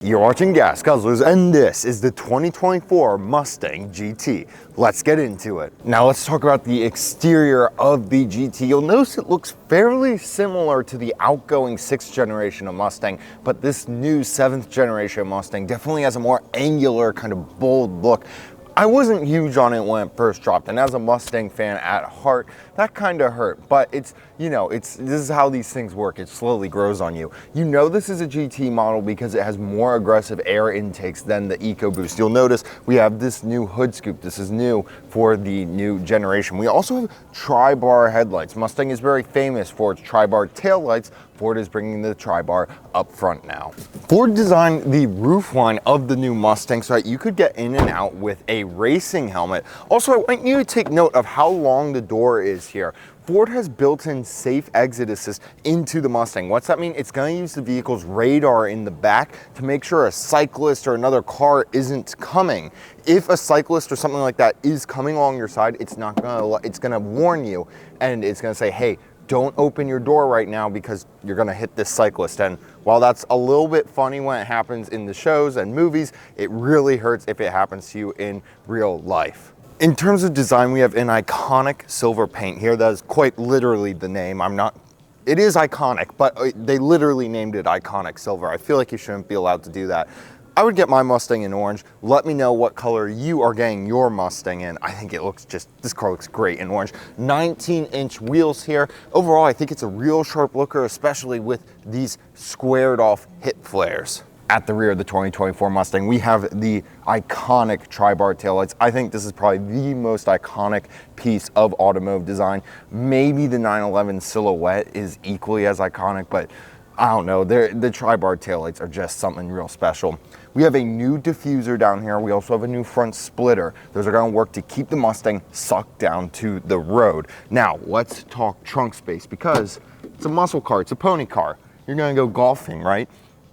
You're watching Gas Guzzlers, and this is the 2024 Mustang GT. Let's get into it. Now let's talk about the exterior of the GT. You'll notice it looks fairly similar to the outgoing 6th generation of Mustang, but this new 7th generation Mustang definitely has a more angular, kind of bold look. I wasn't huge on it when it first dropped, and as a Mustang fan at heart, that kind of hurt. But it's, this is how these things work. It slowly grows on you. You know this is a GT model because it has more aggressive air intakes than the EcoBoost. You'll notice we have this new hood scoop. This is new for the new generation. We also have tri-bar headlights. Mustang is very famous for its tri-bar taillights. Ford is bringing the tri-bar up front now. Ford designed the roofline of the new Mustang so that you could get in and out with a racing helmet. Also, I want you to take note of how long the door is here. Ford has built-in safe exit assist into the Mustang. What's that mean? It's going to use the vehicle's radar in the back to make sure a cyclist or another car isn't coming. If a cyclist or something like that is coming along your side, it's going to warn you, and it's going to say, hey, don't open your door right now because you're gonna hit this cyclist. And while that's a little bit funny when it happens in the shows and movies, it really hurts if it happens to you in real life. In terms of design, we have an iconic silver paint here. That is quite literally the name. It is iconic, but they literally named it Iconic Silver. I feel like you shouldn't be allowed to do that. I would get my Mustang in orange. Let me know what color you are getting your Mustang in. I think it looks this car looks great in orange. 19-inch wheels here. Overall, I think it's a real sharp looker, especially with these squared off hip flares. At the rear of the 2024 Mustang, we have the iconic tri-bar taillights. I think this is probably the most iconic piece of automotive design. Maybe the 911 silhouette is equally as iconic, but I don't know, the tri-bar taillights are just something real special. We have a new diffuser down here. We also have a new front splitter. Those are gonna work to keep the Mustang sucked down to the road. Now, let's talk trunk space because it's a muscle car, it's a pony car. You're gonna go golfing, right?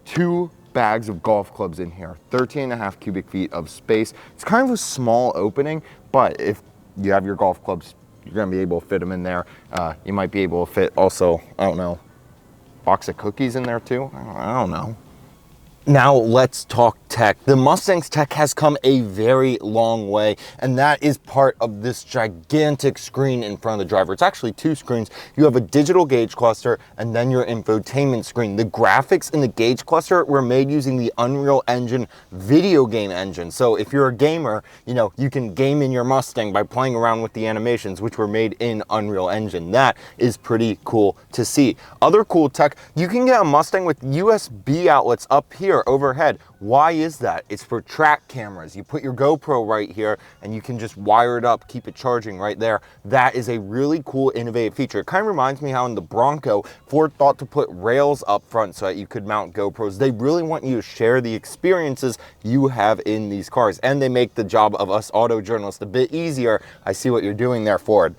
2 bags of golf clubs in here, 13.5 cubic feet of space. It's kind of a small opening, but if you have your golf clubs, you're gonna be able to fit them in there. You might be able to fit also, I don't know, box of cookies in there too? I don't know. Now let's talk tech. The Mustang's tech has come a very long way, and that is part of this gigantic screen in front of the driver. It's actually 2 screens. You have a digital gauge cluster and then your infotainment screen. The graphics in the gauge cluster were made using the Unreal Engine video game engine. So if you're a gamer, you can game in your Mustang by playing around with the animations, which were made in Unreal Engine. That is pretty cool to see. Other cool tech, you can get a Mustang with USB outlets up here overhead. Why is that? It's for track cameras. You put your GoPro right here and you can just wire it up, keep it charging right there. That is a really cool, innovative feature. It kind of reminds me how in the Bronco, Ford thought to put rails up front so that you could mount GoPros. They really want you to share the experiences you have in these cars, and they make the job of us auto journalists a bit easier. I see what you're doing there, Ford.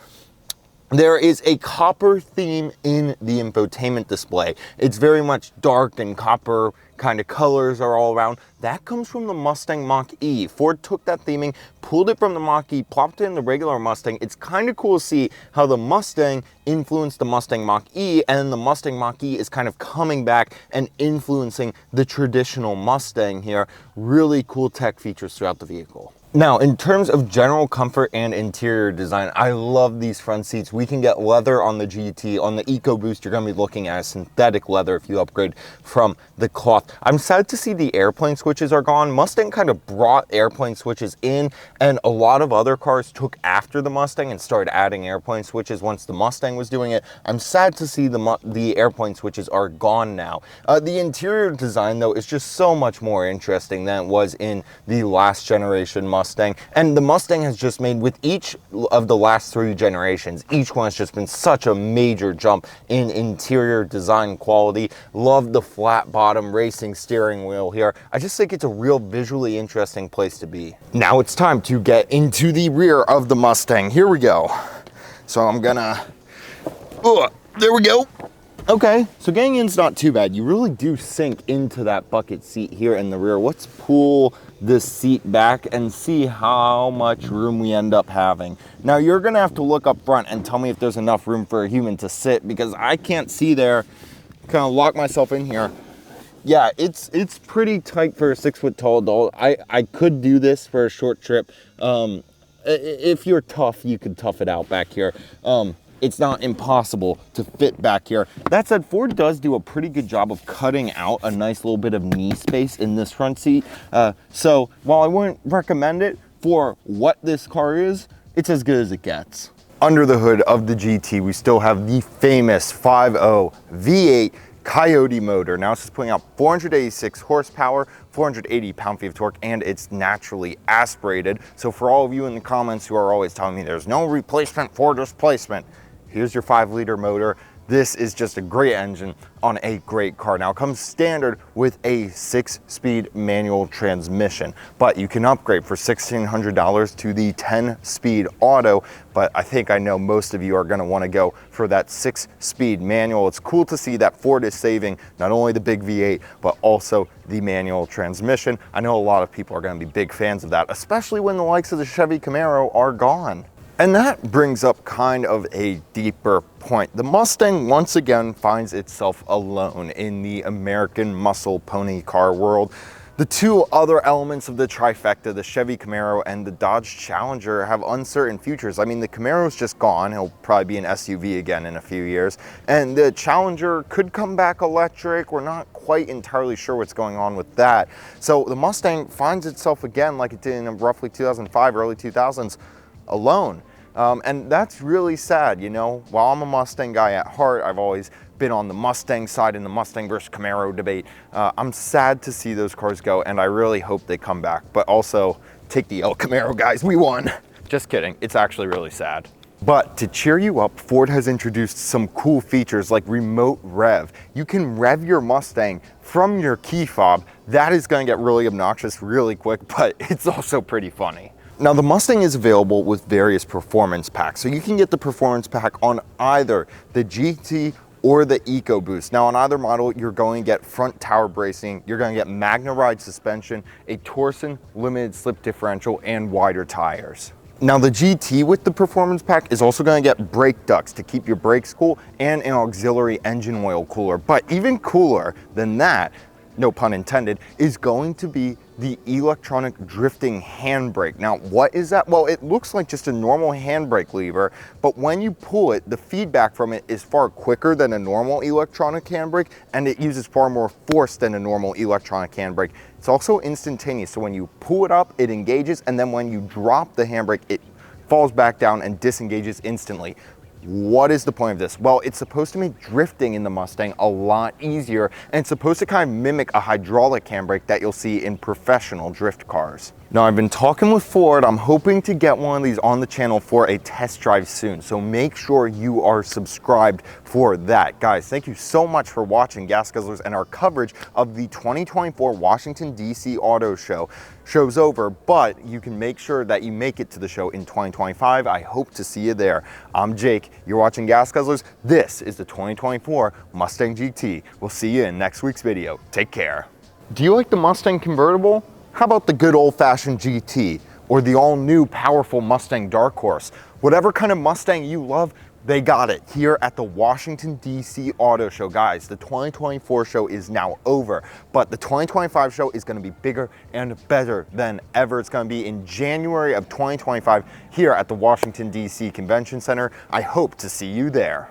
There is a copper theme in the infotainment display. It's very much dark and copper kind of colors are all around. That comes from the Mustang Mach-E. Ford took that theming, pulled it from the Mach-E, plopped it in the regular Mustang. It's kind of cool to see how the Mustang influenced the Mustang Mach-E, and the Mustang Mach-E is kind of coming back and influencing the traditional Mustang here. Really cool tech features throughout the vehicle. Now, in terms of general comfort and interior design, I love these front seats. We can get leather on the GT. On the EcoBoost, you're going to be looking at a synthetic leather if you upgrade from the cloth. I'm sad to see the airplane switches are gone. Mustang kind of brought airplane switches in, and a lot of other cars took after the Mustang and started adding airplane switches once the Mustang was doing it. I'm sad to see the airplane switches are gone now. The interior design, though, is just so much more interesting than it was in the last generation Mustang. And the Mustang has just made, with each of the last 3 generations, each one has just been such a major jump in interior design quality. Love the flat bottom racing steering wheel here. I just think it's a real visually interesting place to be. Now it's time to get into the rear of the Mustang. Here we go. So I'm gonna, there we go. Okay, so getting in's not too bad. You really do sink into that bucket seat here in the rear. Let's pull this seat back and see how much room we end up having. Now you're gonna have to look up front and tell me if there's enough room for a human to sit, because I can't see there. Kind of lock myself in here. Yeah, it's pretty tight for a 6 foot tall adult. I could do this for a short trip. If you're tough, you could tough it out back here. It's not impossible to fit back here. That said, Ford does do a pretty good job of cutting out a nice little bit of knee space in this front seat. So while I wouldn't recommend it for what this car is, it's as good as it gets. Under the hood of the GT, we still have the famous 5.0 V8 Coyote motor. Now it's just putting out 486 horsepower, 480 pound-feet of torque, and it's naturally aspirated. So for all of you in the comments who are always telling me there's no replacement for displacement, here's your 5-liter motor. This is just a great engine on a great car. Now it comes standard with a 6-speed manual transmission, but you can upgrade for $1,600 to the 10-speed auto. But I think I know most of you are gonna wanna go for that 6-speed manual. It's cool to see that Ford is saving not only the big V8, but also the manual transmission. I know a lot of people are gonna be big fans of that, especially when the likes of the Chevy Camaro are gone. And that brings up kind of a deeper point. The Mustang once again finds itself alone in the American muscle pony car world. The two other elements of the trifecta, the Chevy Camaro and the Dodge Challenger, have uncertain futures. I mean, the Camaro's just gone. He'll probably be an SUV again in a few years. And the Challenger could come back electric. We're not quite entirely sure what's going on with that. So the Mustang finds itself again, like it did in roughly 2005, early 2000s, alone. And that's really sad, you know. While I'm a Mustang guy at heart, I've always been on the Mustang side in the Mustang versus Camaro debate. I'm sad to see those cars go, and I really hope they come back. But also, take the L Camaro, guys, we won. Just kidding, it's actually really sad. But to cheer you up, Ford has introduced some cool features like remote rev. You can rev your Mustang from your key fob. That is gonna get really obnoxious really quick, but it's also pretty funny. Now the Mustang is available with various performance packs. So you can get the performance pack on either the GT or the EcoBoost. Now on either model, you're going to get front tower bracing, you're going to get Magna Ride suspension, a Torsen limited slip differential, and wider tires. Now the GT with the performance pack is also going to get brake ducts to keep your brakes cool and an auxiliary engine oil cooler. But even cooler than that, no pun intended, is going to be the electronic drifting handbrake. Now, what is that? Well, it looks like just a normal handbrake lever, but when you pull it, the feedback from it is far quicker than a normal electronic handbrake, and it uses far more force than a normal electronic handbrake. It's also instantaneous, so when you pull it up, it engages, and then when you drop the handbrake, it falls back down and disengages instantly. What is the point of this? Well, it's supposed to make drifting in the Mustang a lot easier, and it's supposed to kind of mimic a hydraulic handbrake that you'll see in professional drift cars. Now, I've been talking with Ford. I'm hoping to get one of these on the channel for a test drive soon, so make sure you are subscribed for that. Guys, thank you so much for watching Gas Guzzlers and our coverage of the 2024 Washington, D.C. Auto Show. Show's over, but you can make sure that you make it to the show in 2025. I hope to see you there. I'm Jake. You're watching Gas Guzzlers. This is the 2024 Mustang GT. We'll see you in next week's video. Take care. Do you like the Mustang convertible? How about the good old-fashioned GT or the all-new powerful Mustang Dark Horse? Whatever kind of Mustang you love, they got it here at the Washington, D.C. Auto Show. Guys, the 2024 show is now over, but the 2025 show is gonna be bigger and better than ever. It's gonna be in January of 2025 here at the Washington, D.C. Convention Center. I hope to see you there.